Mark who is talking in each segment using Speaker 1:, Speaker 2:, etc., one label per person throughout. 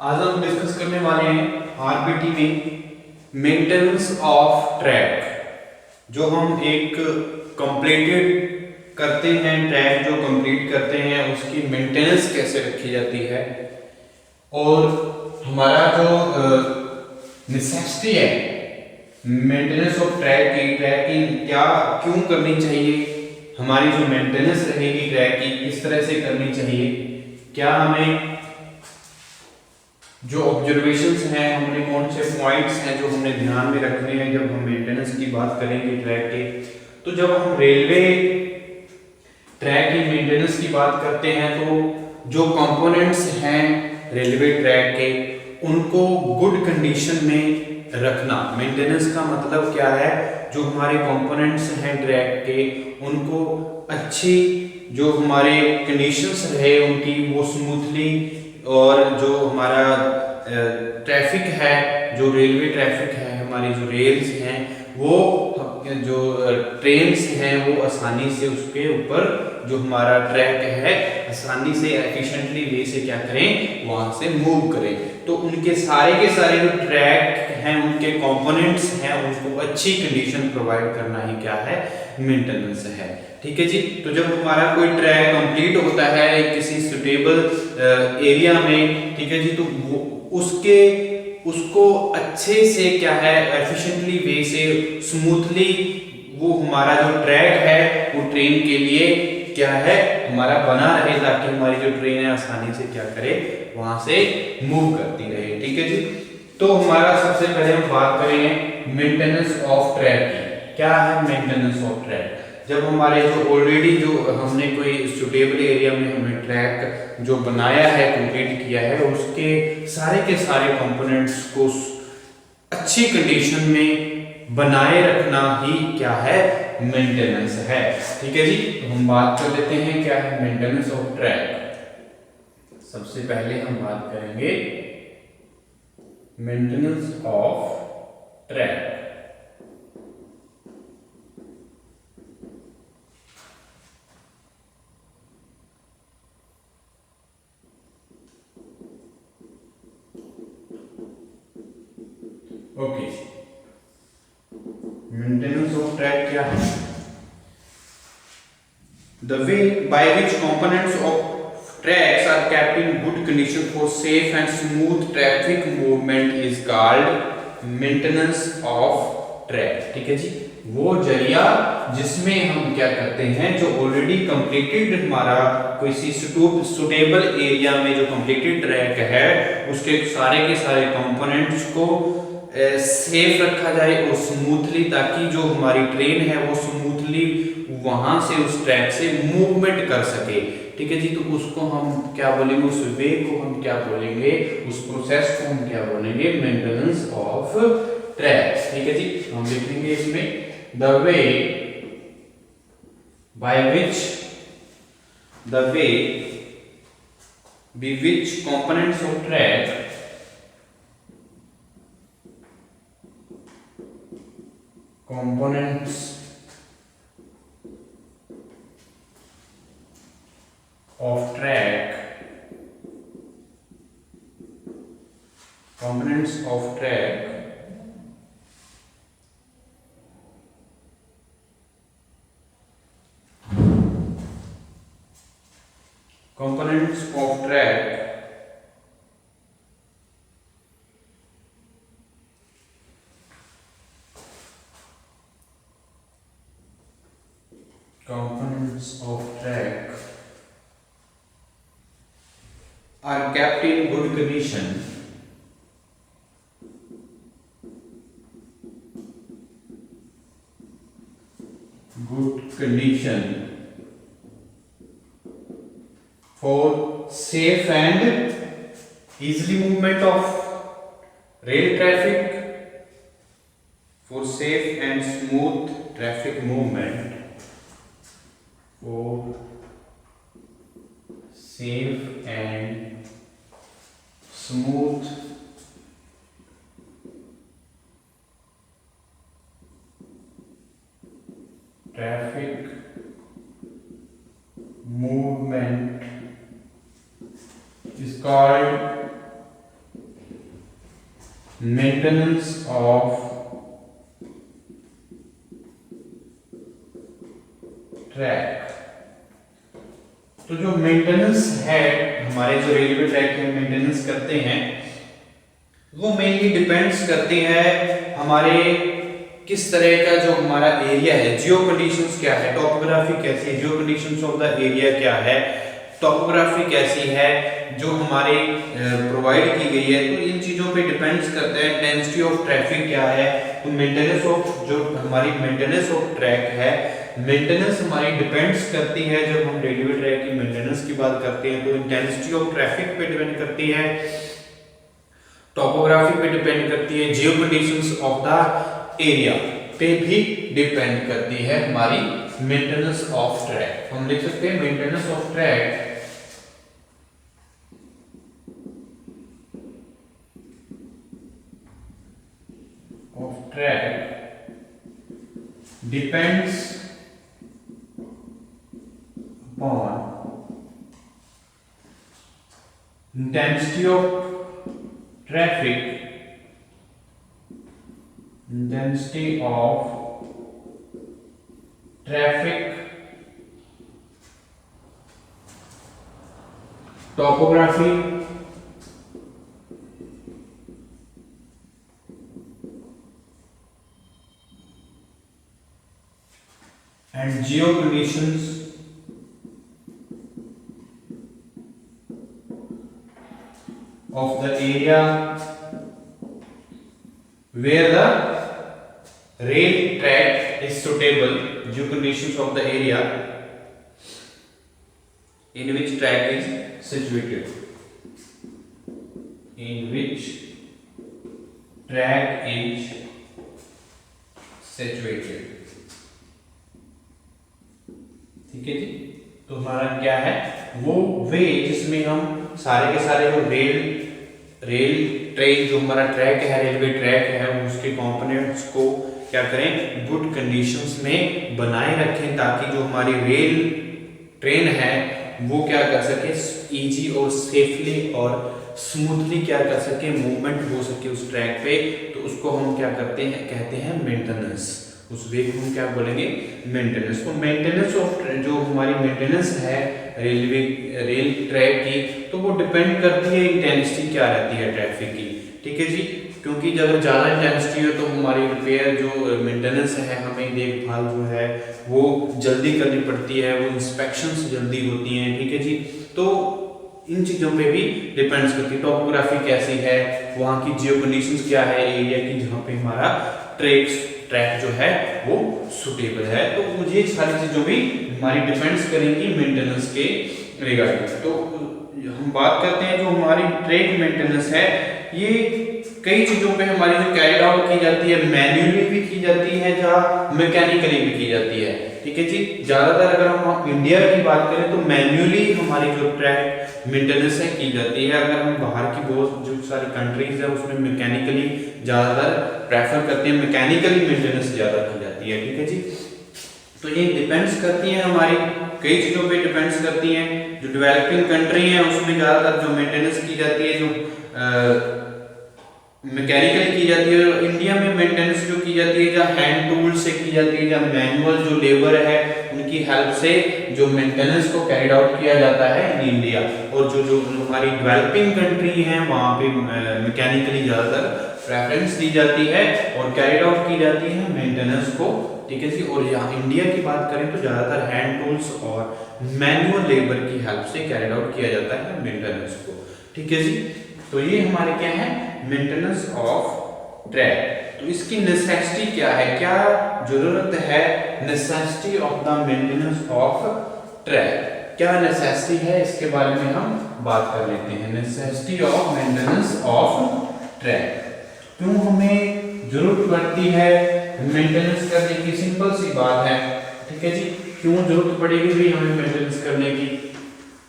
Speaker 1: आज हम डिस्कस करने वाले हैं आरबीटी में मेंटेनेंस ऑफ ट्रैक। जो हम एक कंप्लीटेड करते हैं, ट्रैक जो कंप्लीट करते हैं उसकी मेंटेनेंस कैसे रखी जाती है, और हमारा जो नेसेसिटी है मेंटेनेंस ऑफ ट्रैक की क्या क्यों करनी चाहिए, हमारी जो मेंटेनेंस रहेगी ट्रैक की किस तरह से करनी चाहिए, क्या हमें जो ऑब्जर्वेशंस हैं, हमने कौन से पॉइंट्स हैं जो हमने ध्यान में रखने हैं जब हम मेंटेनेंस की बात करेंगे ट्रैक के। तो जब हम रेलवे ट्रैक की मेंटेनेंस की बात करते हैं तो जो कंपोनेंट्स हैं रेलवे ट्रैक के उनको गुड कंडीशन में रखना। मेंटेनेंस का मतलब क्या है, जो हमारे कंपोनेंट्स हैं ट्रैक के उनको अच्छी जो हमारे कंडीशंस रहे उनकी वो स्मूथली, और जो हमारा ट्रैफिक है, जो रेलवे ट्रैफिक है, हमारी जो रेल्स हैं वो जो ट्रेन्स हैं वो आसानी से उसके ऊपर जो हमारा ट्रैक है आसानी से एफिशिएंटली वे से क्या करें, वहां से मूव करें। तो उनके सारे के सारे जो ट्रैक हैं उनके कंपोनेंट्स हैं उनको अच्छी कंडीशन प्रोवाइड करना ही क्या है, मेंटेनेंस है। ठीक है जी। तो जब हमारा कोई ट्रैक कंप्लीट होता है किसी सुटेबल एरिया में, ठीक है जी, तो वो उसको अच्छे से क्या है एफिशिएंटली वे से स्मूथली वो हमारा जो ट्रैक है वो ट्रेन के लिए क्या है हमारा बना रहे, ताकि हमारी जो ट्रेन है आसानी से क्या करे वहां से मूव करती रहे। ठीक है जी। तो हमारा सबसे पहले हम बात करेंगे मेंटेनेंस ऑफ ट्रैक की। क्या है मेंटेनेंस ऑफ ट्रैक? जब हमारे जो ऑलरेडी जो हमने कोई सुटेबल एरिया में हमने ट्रैक जो बनाया है, कंप्लीट किया है, उसके सारे के सारे कंपोनेंट्स को अच्छी कंडीशन में बनाए रखना ही क्या है, मेंटेनेंस है। ठीक है जी। तो हम बात कर लेते हैं क्या है मेंटेनेंस ऑफ ट्रैक। सबसे पहले हम बात करेंगे maintenance of track. Okay, maintenance of track क्या है? The way by which components of tracks are kept in good condition for safe and smooth traffic movement is called maintenance of track। ठीक है जी। वो जरिया जिसमें हम क्या करते हैं, जो ऑलरेडी कंप्लीटेड हमारा कोई सी सुटेबल एरिया में जो कंप्लीटेड ट्रैक है उसके सारे के सारे कंपोनेंट्स को सेफ रखा जाए और स्मूथली, ताकि जो हमारी ट्रेन है वो स्मूथली वहां से उस ट्रैक से मूवमेंट कर सके। ठीक है जी। तो उसको हम क्या बोलेंगे, उस वे को हम क्या बोलेंगे, उस प्रोसेस को हम क्या बोलेंगे, मेंटेनेंस ऑफ ट्रैक्स। ठीक है जी। हम लिखेंगे इसमें the way by which components of track components of track components of track components of track components of track are kept in good condition for safe and easily movement of rail traffic, for safe and smooth traffic movement, for safe and smooth traffic movement is called maintenance of track. तो जो maintenance है हमारे, जो railway track के maintenance करते हैं, वो mainly depends करते हैं हमारे किस तरह का जो हमारा एरिया है, जियो कंडीशंस क्या है, टॉपोग्राफी कैसी है, जियो कंडीशंस ऑफ द एरिया क्या है, टॉपोग्राफी कैसी है जो हमारे प्रोवाइड की गई है। तो इन चीजों पे डिपेंड्स करते हैं। डेंसिटी ऑफ ट्रैफिक क्या है, तो मेंटेनेंस ऑफ, जो हमारी मेंटेनेंस ऑफ ट्रैक है, मेंटेनेंस हमारी डिपेंड्स करती है, जब हम रेलवे ट्रैक की मेंटेनेंस की बात करते हैं तो इंटेंसिटी ऑफ ट्रैफिक पे डिपेंड करती है, टॉपोग्राफी पे डिपेंड करती है, जियो कंडीशंस ऑफ द एरिया पे भी डिपेंड करती है हमारी मेंटेनेंस ऑफ ट्रैक। हम लिख सकते हैं maintenance of track depends upon intensity of traffic, topography, and geo conditions of the area where the rail track is suitable, geo conditions of the area in which track is situated, in which track is situated। ठीक है जी। तो हमारा क्या है, वो वे जिसमें हम सारे के सारे जो रेल ट्रेन, जो हमारा ट्रैक है, रेलवे ट्रैक है, उसके कंपोनेंट्स को क्या करें, गुड कंडीशंस में बनाए रखें, ताकि जो हमारी रेल ट्रेन है वो क्या कर सके, इजी और सेफली और स्मूथली क्या कर सके, मूवमेंट हो सके उस ट्रैक पे। तो उसको हम क्या करते हैं, कहते हैं मेंटेनेंस। उस वे को हम क्या बोलेंगे, मेंटेनेंस। तो मेंटेनेंस ऑफ, जो हमारी मेंटेनेंस है रेल ट्रैक की, तो वो डिपेंड करती है इंटेंसिटी क्या रहती है ट्रैफिक की। ठीक है जी, क्योंकि जब ज़्यादा इंटेंसिटी हो तो हमारी रिपेयर, जो मेंटेनेंस है, हमें देखभाल जो है वो जल्दी करनी पड़ती है, वो इंस्पेक्शंस जल्दी होती हैं। ठीक है जी, तो इन चीज़ों पे भी डिपेंड्स करती है। टॉपोग्राफी कैसी है, वहाँ की जियो कंडीशंस क्या है एरिया की, जहाँ पे हमारा ट्रैक जो है वो सुटेबल है। तो मुझे सारी चीज़ों भी हमारी डिपेंड्स करेंगी मेंटेनेंस के रिगार्डिंग। तो हम बात करते हैं जो हमारी ट्रैक मेंटेनेंस है, ये कई चीज़ों पे हमारी जो कैरिड आउट की जाती है, मैन्युअली भी की जाती है या मैकेनिकली भी की जाती है। ठीक है जी, ज़्यादातर अगर हम इंडिया की बात करें तो मैन्युअली हमारी जो ट्रैक मेंटेनेंस है की जाती है। अगर हम बाहर की बहुत जो सारी कंट्रीज है उसमें मैकेनिकली ज़्यादातर प्रेफर करते हैं, मैकेनिकली मेंटेनेंस ज़्यादा की जाती है। ठीक है जी, तो ये डिपेंड्स करती है हमारी कई चीज़ों पे डिपेंड्स करती हैं। जो डेवलपिंग कंट्री है उसमें ज़्यादातर जो मेंटेनेंस की जाती है जो मैकेनिकली की जाती है। और इंडिया में मेंटेनेंस जो की जाती है, जहाँ हैंड टूल से की जाती है, जहाँ मैनुअल जो लेबर है उनकी हेल्प से जो मेंटेनेंस को कैरिड आउट किया जाता है इन इंडिया। और जो हमारी डेवलपिंग कंट्री है वहाँ पे मैकेनिकली ज़्यादातर प्रेफरेंस दी जाती है और कैरिड आउट की जाती है मेंटेनेंस को। ठीक है जी, और यहाँ इंडिया की बात करें तो ज़्यादातर हैंड टूल्स और मैनुअल लेबर की हेल्प से कैरिड आउट किया जाता है मेंटेनेंस को। ठीक है जी, तो ये हमारे क्या है, मेंटेनेंस ऑफ ट्रैक। तो इसकी नेसेसिटी क्या है, क्या जरूरत है, necessity of the maintenance of track, क्या नेसेसिटी है, इसके बारे में हम बात कर लेते हैं। Necessity of maintenance of track, क्यों हमें जरूरत पड़ती है मेंटेनेंस करने की, सिंपल सी बात है। ठीक है जी, क्यों जरूरत पड़ेगी भी हमें मेंटेनेंस करने की।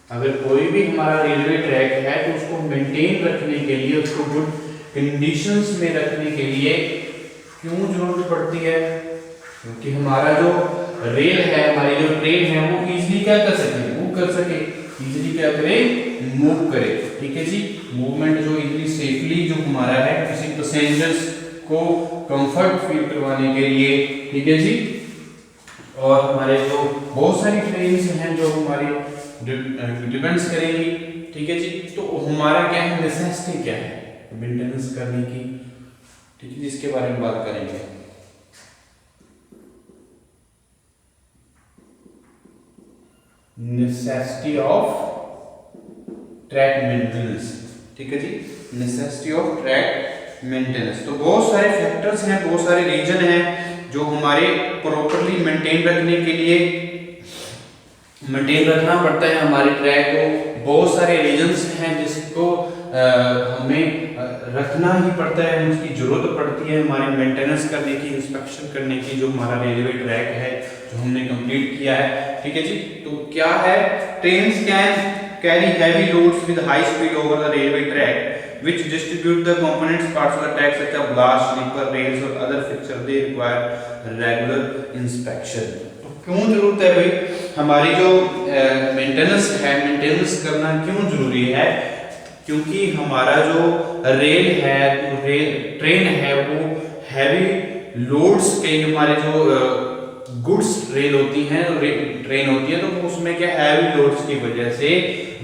Speaker 1: अगर कोई भी हमारा रेलवे ट्रैक है तो उसको मेंटेन रखने के लिए, उसको गुड कंडीशंस में रखने के लिए क्यों जरूरत पड़ती है, क्योंकि हमारा जो रेल है, हमारी जो ट्रेन है वो इजीली क्या कर सके, मूव कर सके। इजीली क्या करे, मूव करे। ठीक है जी, मूवमेंट जो इजीली सेफली जो हमारा है किसी पैसेंजर्स को कंफर्ट फील करवाने के लिए। ठीक है जी, और हमारे जो बहुत सारी ट्रेन्स हैं जो हमारी डिपेंड्स करेंगी। ठीक है जी, तो हमारा क्या है, नेसेसिटी क्या है मेंटेनेंस करने की। ठीक है जी, इसके बारे में बात करेंगे। Necessity of track maintenance. ठीक है जी, नेसेसिटी ऑफ ट्रैक मेंटेनेंस। तो बहुत सारे फैक्टर्स हैं, बहुत सारे रीजन हैं जो हमारे प्रॉपरली मेंटेन रखने के लिए मेंटेन रखना पड़ता है हमारे ट्रैक को। बहुत सारे रीजंस हैं जिसको हमें रखना ही पड़ता है, उसकी जरूरत पड़ती है हमारे मेंटेनेंस करने की, इंस्पेक्शन करने की, जो हमारा रेलवे ट्रैक है जो हमने कंप्लीट किया है। ठीक है जी, तो क्या है, trains can carry heavy loads with high speed over the railway track which distribute the components parts of the track such as blast, sleeper, rails or other fixture. They require regular inspection. तो क्यों जरूरत है भाई, हमारी जो maintenance है, maintenance करना क्यों जरूरी है? क्योंकि हमारा जो रेल है, ट्रेन है, वो हैवी लोड्स के, हमारे जो गुड्स रेल होती हैं, ट्रेन होती है, तो उसमें क्या हैवी लोड्स की वजह से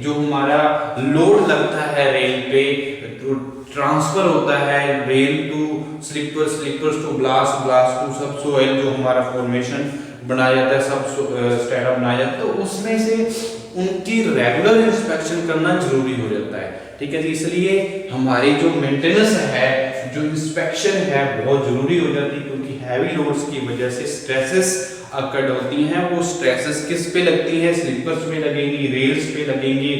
Speaker 1: जो हमारा लोड लगता है रेल पे, ट्रांसफर होता है rail to sleeper, sleepers to ballast, ballast to subsoil, जो हमारा फॉर्मेशन बनाया जाता है, सब स्ट्रेटा बनाया जाता है, तो उसमें से उनकी रेगुलर इंस्पेक्शन करना जरूरी हो जाता है। ठीक है जी, इसलिए हमारी जो मेंटेनेंस है, जो इंस्पेक्शन है, बहुत जरूरी हो जाती है, क्योंकि हैवी लोड्स की वजह से स्ट्रेसेस अकर्ड होती हैं। वो स्ट्रेसेस किस पे लगती हैं? स्लीपर्स पे लगेंगी, रेल्स पे लगेंगी,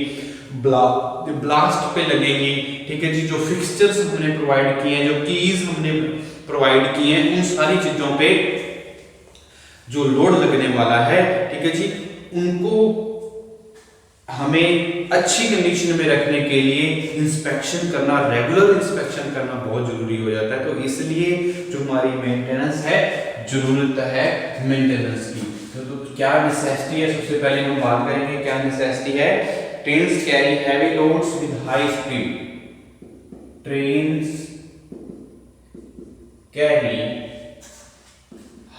Speaker 1: ब्लास्ट पे लगेंगी। ठीक है जी, जो फिक्सचर्स हमने प्रोवाइड किए हैं, जो कीज हमने प्रोवाइड किए हैं, उन सारी चीजों पे जो लोड लगने वाला है, ठीक है जी, उनको हमें अच्छी कंडीशन में रखने के लिए इंस्पेक्शन करना, रेगुलर इंस्पेक्शन करना बहुत जरूरी हो जाता है। तो इसलिए जो हमारी मेंटेनेंस है, जरूरत है मेंटेनेंस की। तो क्या नेसेसिटी है, सबसे पहले हम बात करेंगे क्या नेसेसिटी है। Trains carry heavy loads with high speed. Trains carry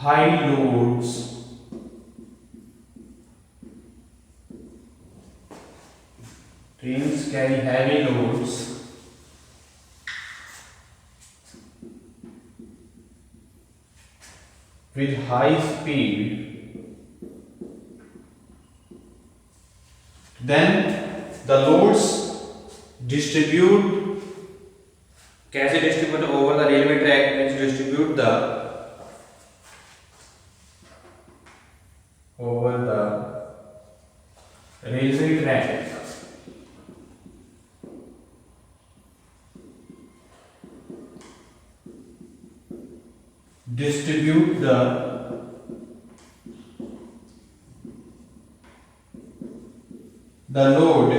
Speaker 1: high loads trains carry heavy loads with high speed, then the loads distribute, कैसे distribute over the railway track, means distribute the over the railway track, distribute the load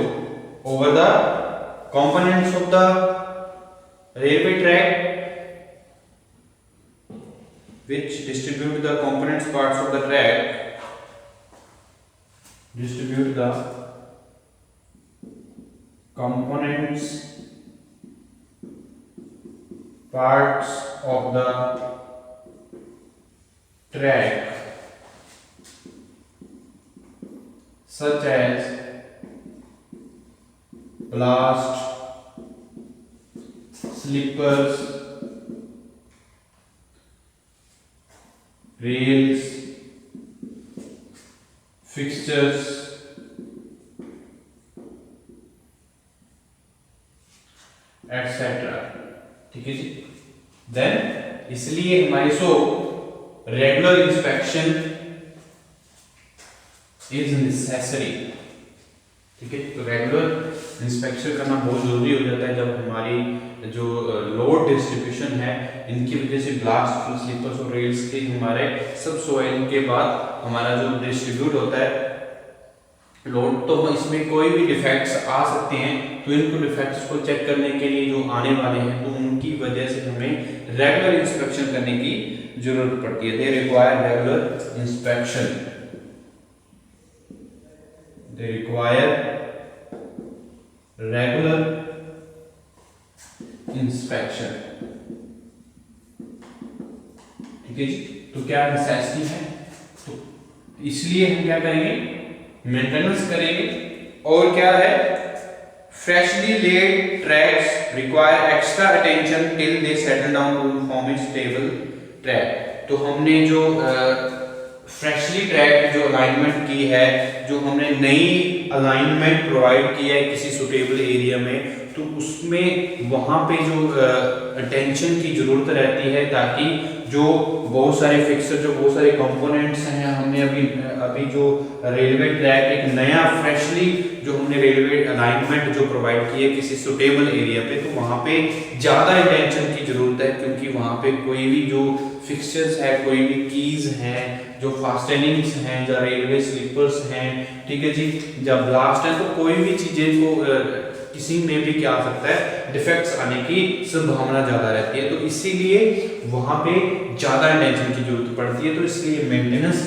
Speaker 1: over the components of the railway track, which distribute the components parts of the track, distribute the components parts of the track such as blast, sleepers, rails, fixtures, etc. ठीक है जी। Then इसलिए हमारे so regular inspection is necessary. ठीक है, तो regular inspection करना बहुत जरूरी हो जाता है जब हमारी जो लोड डिस्ट्रीब्यूशन है, इनकी वजह से ब्लास्ट, स्लीपर्स और रेल्स के हमारे सब सोइल के बाद हमारा जो डिस्ट्रीब्यूट होता है लोड, तो इसमें कोई भी डिफेक्ट्स आ सकते हैं। तो इनको डिफेक्ट्स को चेक करने के लिए जो आने वाले हैं, तो उनकी वजह से हमें रेगुलर इंस्पेक्शन करने की जरूरत पड़ती है। They require regular inspection, they require regular inspection. ठीक है जी, तो क्या नेसेसिटी है, तो इसलिए हम क्या करेंगे, मेंटेनेंस करेंगे। और क्या है, freshly laid tracks require extra attention till they settle down to form a stable track। तो हमने जो फ्रेशली ट्रैक जो अलाइनमेंट की है, जो हमने नई अलाइनमेंट प्रोवाइड की है किसी सुटेबल एरिया में, तो उसमें वहाँ पे जो अटेंशन की ज़रूरत रहती है, ताकि जो बहुत सारे फिक्सर, जो बहुत सारे कंपोनेंट्स हैं, हमने अभी जो रेलवे ट्रैक एक नया फ्रेशली जो हमने रेलवे अलाइनमेंट जो प्रोवाइड की है किसी सुटेबल एरिया पे, तो वहाँ पे ज़्यादा अटेंशन की ज़रूरत है, क्योंकि वहाँ पे कोई भी जो फिक्सचर्स है, कोई भी कीज़ हैं, जो फास्टनिंग्स हैं, या रेलवे स्लीपर्स हैं, ठीक है जी, जब ब्लास्ट है, तो कोई भी चीज़ें को किसी में भी क्या आ सकता है, डिफेक्ट्स आने की संभावना ज़्यादा रहती है, तो इसीलिए वहाँ पे ज़्यादा अटेंशन की जरूरत पड़ती है, तो इसलिए मेंटेनेंस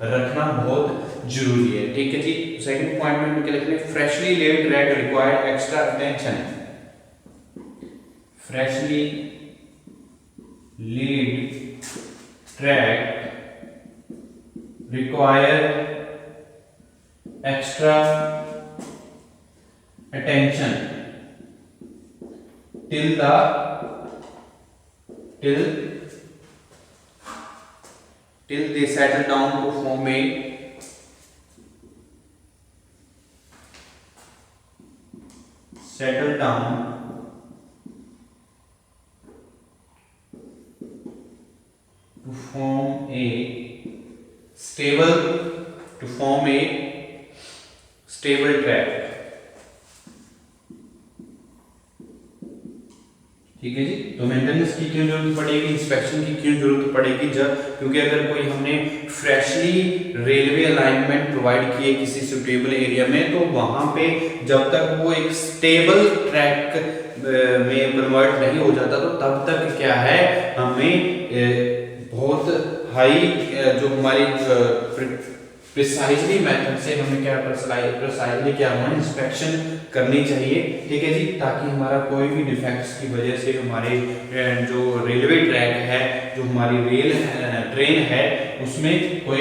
Speaker 1: रखना बहुत जरूरी है। ठीक है जी, सेकंड पॉइंट में क्या लिखते हैं, freshly laid track required extra attention. Freshly laid track require extra attention till they settle down to form a stable track। ठीक है जी, तो मेंटेनेंस की क्यों जरूरत पड़ेगी, इंस्पेक्शन की क्यों जरूरत पड़ेगी, जब क्योंकि अगर कोई हमने फ्रेशली रेलवे अलाइनमेंट प्रोवाइड किए किसी सुटेबल एरिया में, तो वहां पे जब तक वो एक स्टेबल ट्रैक में कन्वर्ट नहीं हो जाता, तो तब तक क्या है, हमें बहुत हाई जो हमारी प्रिसाइजली मेथड से हमें क्या प्रिसाइजली क्या हमें इंस्पेक्शन करनी चाहिए। ठीक है जी, ताकि हमारा कोई भी डिफेक्ट्स की वजह से हमारे जो रेलवे ट्रैक है, जो हमारी ट्रेन है, उसमें कोई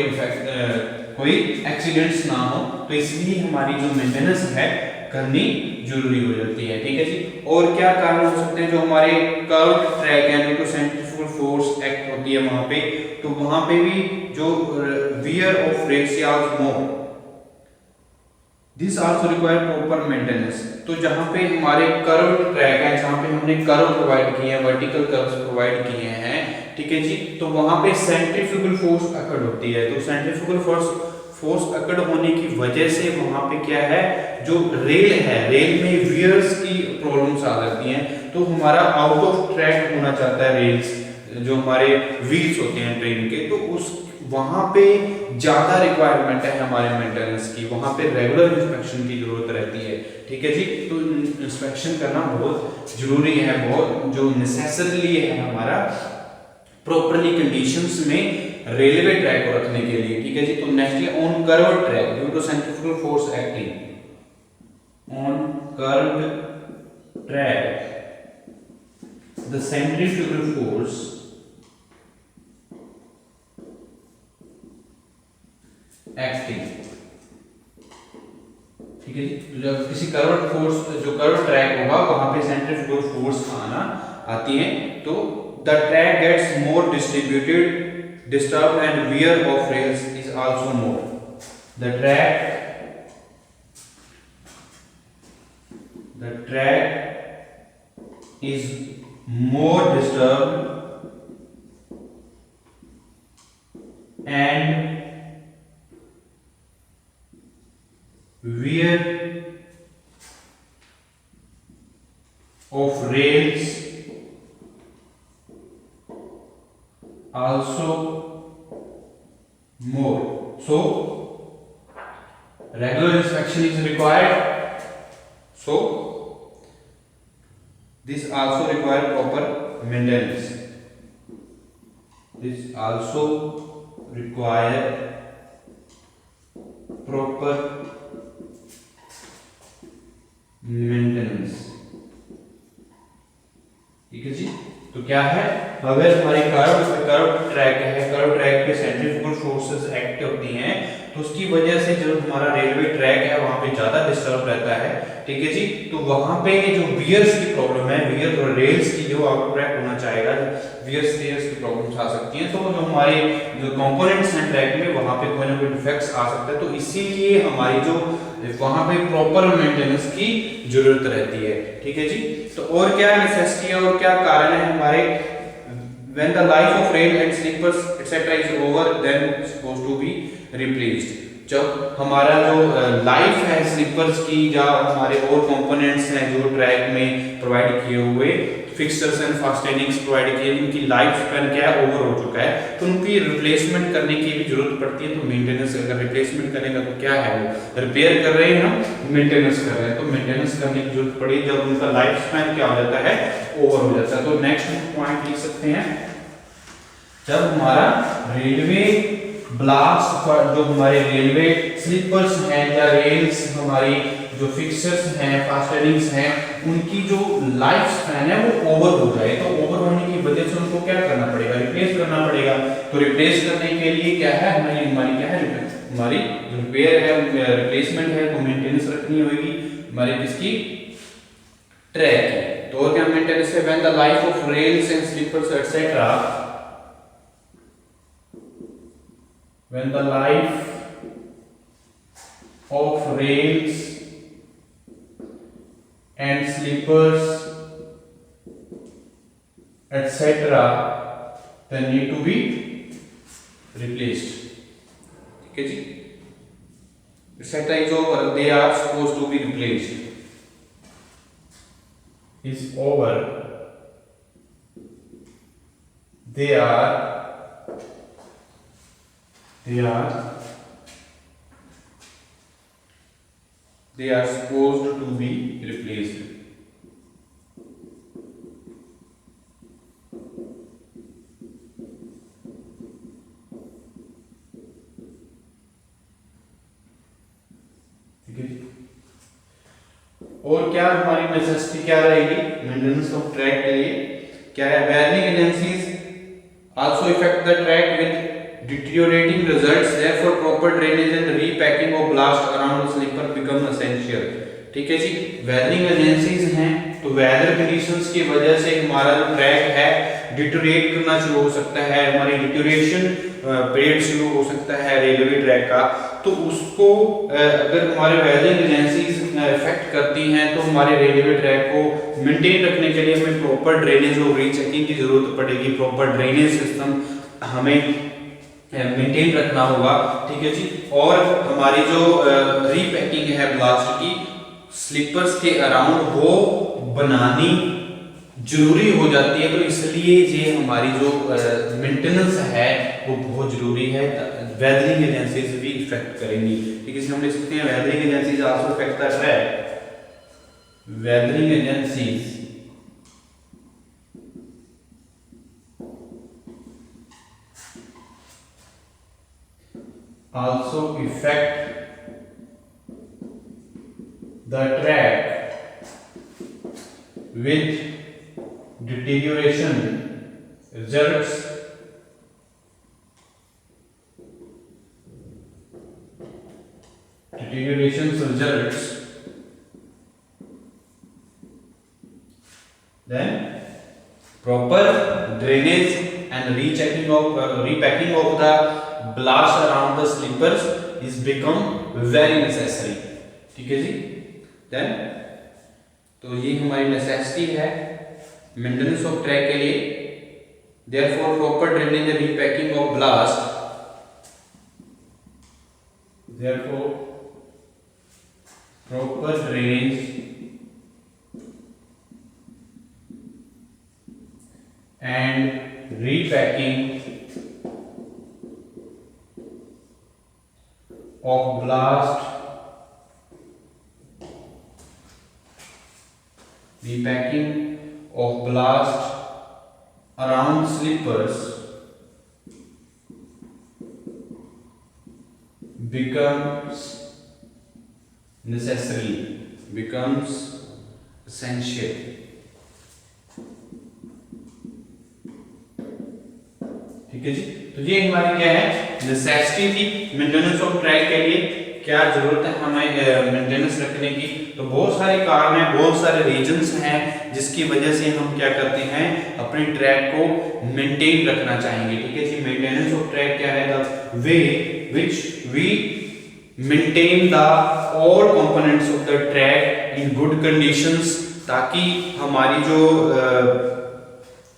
Speaker 1: एक्सीडेंट्स ना हो, तो इसलिए हमारी जो मेंटेनेंस है करनी जरूरी हो जाती है। ठीक है जी, और क्या कारण हो सकते हैं, जो हमारे कर्व ट्रैक है, जो सेंट्रीफ्यूगल फोर्स एक्ट होती है वहां पे, तो वहां पे भी जो wear of ratios more, this also require proper maintenance. तो जहां पे हमारे कर्व ट्रैक है, जहां पे हमने कर्व प्रोवाइड किए हैं, वर्टिकल कर्व्स प्रोवाइड किए हैं, ठीक है जी, तो वहां पे सेंट्रीफ्यूगल फोर्स अकड़ होती है। तो सेंट्रीफ्यूगल फोर्स अकड़ होने की वजह से वहां पे क्या है, जो रेल है, रेल में वियर्स की प्रॉब्लम्स आ जाती हैं, तो हमारा आउट ऑफ ट्रैक होना चाहता है रेल्स, जो हमारे व्हील्स होते हैं ट्रेन के, तो उस वहां पे ज्यादा रिक्वायरमेंट है हमारे मेंटेनेंस की, वहां पे रेगुलर इंस्पेक्शन की जरूरत रहती है। ठीक है जी, तो इंस्पेक्शन करना बहुत जरूरी है, बहुत जो नेसेसरी है हमारा प्रॉपरली कंडीशंस में रेलवे ट्रैक को रखने के लिए। ठीक है जी, तो नेक्स्ट है on curved track due to centrifugal force acting on curved track, the centrifugal force acting। ठीक है जी, जब किसी कर्व फोर्स, जो कर्व ट्रैक होगा वहां पे सेंट्रीफ्यूगल फोर्स आती है, तो the track gets more disturbed and wear of rails is also more। the track is more disturbed and wear of rails also more, so regular inspection is required, so this also require proper maintenance, this also require proper maintenance. ठीक है जी। तो क्या है, अगर हमारी curve track है, curve track पे centrifugal forces act होती हैं, तो उसकी वजह से जो हमारा रेलवे ट्रैक है वहां पे ज्यादा डिस्टर्ब रहता है। ठीक है जी। तो वहां पे जो वियर्स की प्रॉब्लम है, वियर और रेल्स की जो आपको ट्रैक होना चाहेगा, वियर्स टेयर्स की प्रॉब्लम्स आ सकती हैं। तो जो हमारे जो कंपोनेंट्स हैं ट्रैक में, वहां पे कोई ना कोई डिफेक्ट्स आ सकता है। तो इसीलिए हमारी जो वहां पे प्रॉपर मेंटेनेंस की जरूरत रहती है। ठीक है जी। तो और क्या नेसेसिटी है और क्या कारण है हमारे, when the life of rail and slippers etc is over then supposed to be replaced। जब हमारा जो लाइफ है स्लीपर्स की या हमारे और कंपोनेंट्स हैं जो ट्रैक में प्रोवाइड किए हुए, फिक्सचर्स एंड फास्टेनिंग्स प्रोवाइड किए, उनकी लाइफ स्पैन क्या है, ओवर हो चुका है, तो उनकी रिप्लेसमेंट करने की भी जरूरत पड़ती है। तो मेंटेनेंस, अगर रिप्लेसमेंट करेगा तो क्या है, वो रिपेयर कर रहे हैं, हम मेंटेनेंस कर रहे हैं, तो मेंटेनेंस करने की जरूरत पड़ी जब उनका लाइफ स्पैन क्या हो जाता है, ओवर हो जाता है। तो नेक्स्ट पॉइंट लिख सकते हैं, जब हमारा रेलवे ब्लास्ट, जो हमारे रेलवे स्लीपर्स हैं या रेल्स, हमारी जो फिक्सर्स हैं, फास्टनिंग्स हैं, उनकी जो लाइफ स्पैन है वो ओवर हो जाए, तो ओवर होने की वजह से उनको क्या करना पड़ेगा, रिप्लेस करना पड़ेगा। तो रिप्लेस करने के लिए क्या है, हमारी क्या है, हमारी रिपेयर है, रिप्लेसमेंट है, तो मेंटेनेंस रखनी होगी हमारी किसकी, ट्रैक की। तो और क्या मेंटेनेंस है, when the life of rails and sleepers etcetera, when the life of rails and sleepers etc they need to be replaced। ठीक है जी। etc is over, they are supposed to be replaced, is over, they are supposed to be replaced। ठीक है जी। और क्या हमारी necessity क्या रहेगी maintenance of track के लिए, क्या है, wearing agencies also effect the track with deteriorating results, therefore proper drainage and repacking of blast around the slipper become essential। ठीक है जी। वेदरिंग एजेंसीज हैं, तो वेदर कंडीशंस की वजह से हमारा जो ट्रैक है डिटोरेट करना शुरू हो सकता है, हमारी डिटोरेशन पीरियड शुरू हो सकता है रेलवे ट्रैक का। तो उसको अगर हमारे वेदरिंग एजेंसीज इफेक्ट करती हैं, तो हमारे रेलवे ट्रैक को मेंटेन रखने के लिए हमें प्रॉपर ड्रेनेज और रीचेकिंग की जरूरत पड़ेगी, प्रॉपर ड्रेनेज सिस्टम हमें मेंटेन रखना होगा। ठीक है जी। और हमारी जो रीपैकिंग है ब्लास्ट की स्लीपर्स के अराउंड, वो बनानी जरूरी हो जाती है। तो इसलिए ये हमारी जो मेंटेनेंस है वो बहुत जरूरी है। वेदरिंग एजेंसीज भी इफेक्ट करेंगी। ठीक है, हम लिख सकते हैं weathering agencies also effect the track. Weathering agencies also affect the track with deterioration results then proper drainage and repacking of the blast around the sleepers is become very necessary। ठीक है जी। Then तो ये हमारी necessity है maintenance of track के लिए। therefore proper drainage and repacking of blast, therefore proper drainage and repacking of blast, repacking of blast around sleepers becomes necessary becomes essential। ठीक है जी, तो ये हमारी क्या है, नेसेसिटी थी मेंटेनेंस ऑफ ट्रैक के लिए। क्या जरूरत है हमें मेंटेनेंस रखने की, तो बहुत सारे कारण हैं, बहुत सारे रीजंस हैं जिसकी वजह से हम क्या करते हैं, अपने ट्रैक को मेंटेन रखना चाहेंगे। ठीक है जी, मेंटेनेंस ऑफ ट्रैक क्या है, the way which we maintain the all components of the track in good conditions, ताकि हमारी जो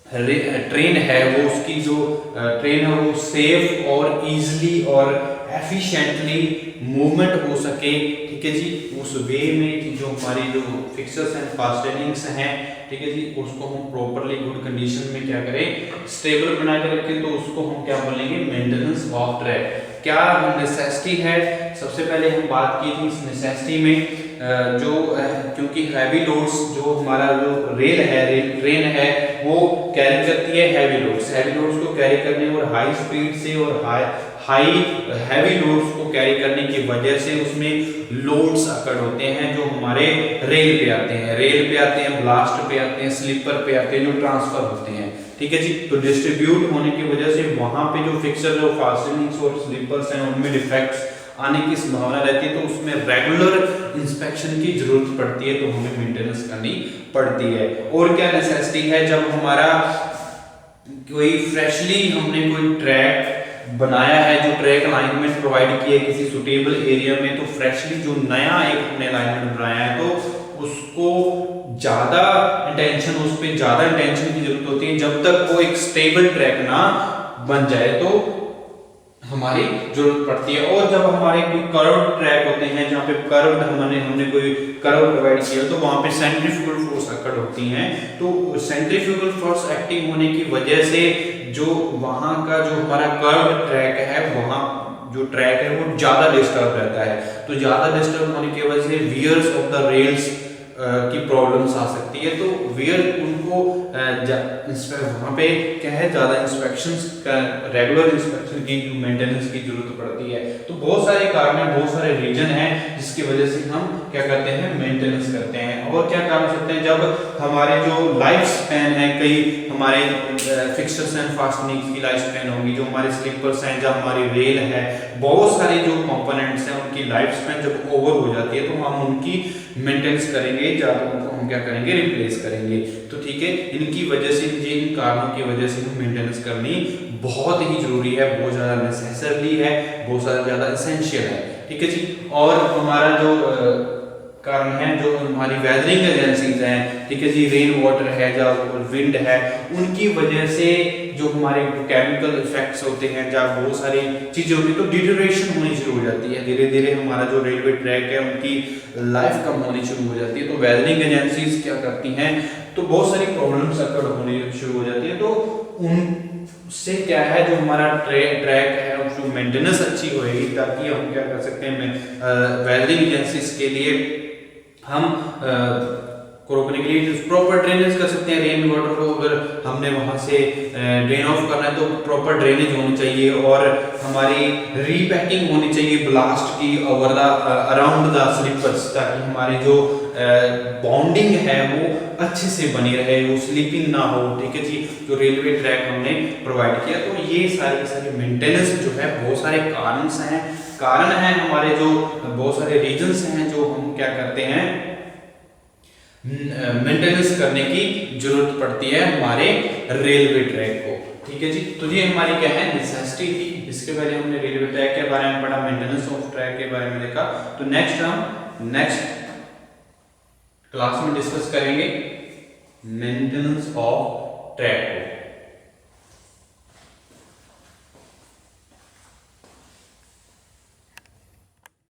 Speaker 1: ट्रेन है वो, उसकी जो ट्रेन है वो सेफ और इजीली और एफिशिएंटली मूवमेंट हो सके। ठीक है जी, उस वे में जो हमारी जो फिक्सर्स एंड फास्टनिंग्स हैं, ठीक है जी, उसको हम प्रॉपरली गुड कंडीशन में क्या करें, स्टेबल बना के रखें। तो उसको हम क्या बोलेंगे, मेंटेनेंस ऑफ ट्रैक। क्या नेसेसिटी है, सबसे पहले हम बात की थी इस नेसेसिटी में जो क्योंकि हैवी लोड्स जो हमारा जो ट्रेन है वो कैरी करती है हैवी लोड्स को कैरी करने और हाई स्पीड से और हाई हैवी लोड्स को कैरी करने की वजह से उसमें लोड्स अकड़ होते हैं जो हमारे रेल पे आते हैं, ब्लास्ट पे आते हैं, स्लीपर पे आते हैं, जो ट्रांसफर होते हैं। ठीक है जी, तो डिस्ट्रीब्यूट होने की वजह से वहां पे जो फिक्सर जो फास्टनिंग्स और स्लीपर्स हैं उनमें डिफेक्ट्स आने की संभावना रहती है, तो उसमें रेगुलर इंस्पेक्शन की जरूरत पड़ती है, तो हमें मेंटेनेंस करनी पड़ती है। और क्या नेसेसिटी है, जब हमारा कोई फ्रेशली हमने कोई ट्रैक बनाया है, जो ट्रैक अलाइनमेंट प्रोवाइड किया है किसी सुटेबल एरिया में, तो फ्रेशली जो नया एक हमने अलाइनमेंट बनाया है तो उसको ज्यादा अटेंशन की जरूरत होती है जब तक वो एक स्टेबल ट्रैक ना बन जाए, तो हमारी जरूरत पड़ती है। और जब हमारे कोई कर्व ट्रैक होते हैं जहाँ पे कर्व हमने कोई कर्व प्रोवाइड किया, तो वहां पे सेंट्रीफ्यूगल फोर्स अकड़ होती हैं, तो सेंट्रीफ्यूगल फोर्स एक्टिंग होने की वजह से जो वहां का जो हमारा कर्व ट्रैक है, वहां जो ट्रैक है वो ज्यादा डिस्टर्ब रहता है। तो ज्यादा डिस्टर्ब होने की वजह से वियर्स ऑफ द रेल्स की प्रॉब्लम्स आ सकती है। तो वियर उनको वहाँ पे क्या है, ज़्यादा इंस्पेक्शंस का, रेगुलर इंस्पेक्शन की, मेंटेनेंस की जरूरत पड़ती है। तो बहुत सारे कारण हैं, बहुत सारे रीजन हैं जिसकी वजह से हम क्या करते हैं, मेंटेनेंस करते हैं। और क्या कारण हो सकते हैं, जब हमारे जो लाइफ स्पैन है, कई हमारे फिक्सर्स एंड फास्टनिंग्स की लाइफ स्पैन होगी, जो हमारे स्लीपर्स हैं, जब हमारी रेल है, बहुत सारे जो कंपोनेंट्स हैं उनकी लाइफ स्पैन जब ओवर हो जाती है, तो हम उनकी मेंटेनेंस करेंगे, या तो उनको हम क्या करेंगे, रिप्लेस करेंगे। तो ठीक है, इनकी वजह से, इन कारणों की वजह से हम मेंटेनेंस करनी बहुत ही जरूरी है, बहुत ज़्यादा नेसेसरी है, बहुत ज़्यादा एसेंशियल है। ठीक है जी, और हमारा जो कारण है, जो हमारी वेदरिंग एजेंसीज हैं, ठीक है जी, रेन वाटर है, जब विंड है, उनकी वजह से जो हमारे केमिकल इफेक्ट्स होते हैं, जब बहुत सारी चीजें होती है, तो डिटेरियोरेशन होनी शुरू हो जाती है। धीरे धीरे हमारा जो रेलवे ट्रैक है उनकी लाइफ कम होनी शुरू हो जाती है। तो वेदरिंग एजेंसीज क्या करती हैं, तो बहुत सारी प्रॉब्लम्स अकर होनी शुरू हो जाती है। तो उनसे क्या है, जो हमारा ट्रैक है उसको मेंटेनेंस अच्छी होएगी, ताकि हम क्या कर सकते हैं, वेदरिंग एजेंसीज के लिए हम रोकने के लिए प्रॉपर ड्रेनेज कर सकते हैं। रेन वाटर को अगर हमने वहां से ड्रेन ऑफ करना है, तो प्रॉपर ड्रेनेज होनी चाहिए, और हमारी रीपैकिंग होनी चाहिए ब्लास्ट की over the around the sleepers, ताकि हमारी जो बॉन्डिंग है वो अच्छे से बनी रहे, वो स्लीपिंग ना हो। ठीक है जी, जो रेलवे ट्रैक हमने प्रोवाइड किया, तो ये सारी मेंटेनेंस जो है, बहुत सारे कारण हैं हमारे, जो बहुत सारे रीजंस हैं जो हम क्या करते हैं, मेंटेनेंस करने की जरूरत पड़ती है हमारे रेलवे ट्रैक को। ठीक है जी, तो ये हमारी क्या है, नेसेसिटी थी। इसके पहले हमने रेलवे ट्रैक के बारे में पढ़ा, मेंटेनेंस ऑफ ट्रैक के बारे में देखा। तो नेक्स्ट क्लास में डिस्कस करेंगे मेंटेनेंस ऑफ ट्रैक को।